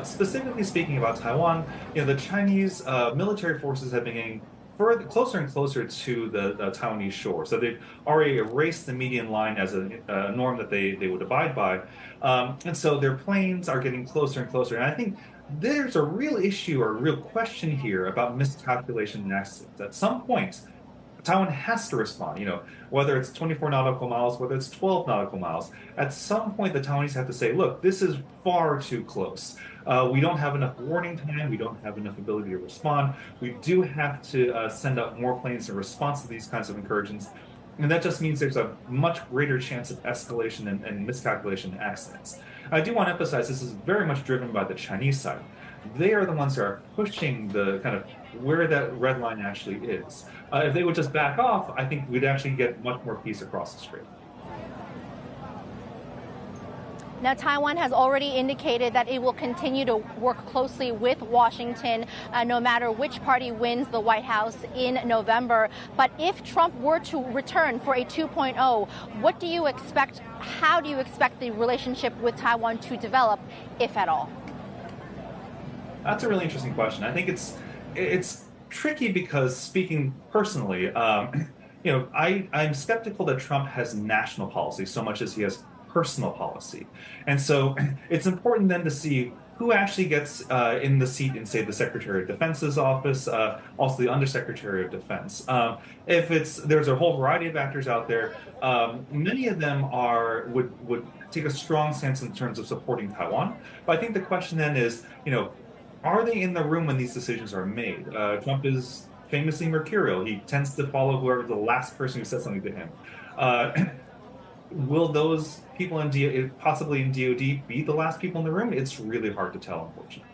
Specifically speaking about Taiwan, the Chinese military forces have been getting closer and closer to the Taiwanese shore. So they've already erased the median line as a norm that they would abide by. And so their planes are getting closer and closer. And I think there's a real issue or a real question here about miscalculation and accidents. At some point, Taiwan has to respond, whether it's 24 nautical miles, whether it's 12 nautical miles. At some point, the Taiwanese have to say, look, this is far too close. We don't have enough warning time. We don't have enough ability to respond. We do have to send out more planes in response to these kinds of incursions. And that just means there's a much greater chance of escalation and miscalculation and accidents. I do want to emphasize this is very much driven by the Chinese side. They are the ones that are pushing the kind of where that red line actually is. If they would just back off, I think we'd actually get much more peace across the strait. Now, Taiwan has already indicated that it will continue to work closely with Washington, no matter which party wins the White House in November. But if Trump were to return for a 2.0, what do you expect? How do you expect the relationship with Taiwan to develop, if at all? That's a really interesting question. I think it's tricky because speaking personally, I'm skeptical that Trump has national policy so much as he has personal policy. And so it's important then to see who actually gets in the seat in, say, the Secretary of Defense's office, also the Undersecretary of Defense. There's a whole variety of actors out there. Many of them would take a strong stance in terms of supporting Taiwan. But I think the question then is, are they in the room when these decisions are made? Trump is famously mercurial. He tends to follow whoever the last person who says something to him. Will those people possibly in DOD be the last people in the room? It's really hard to tell, unfortunately.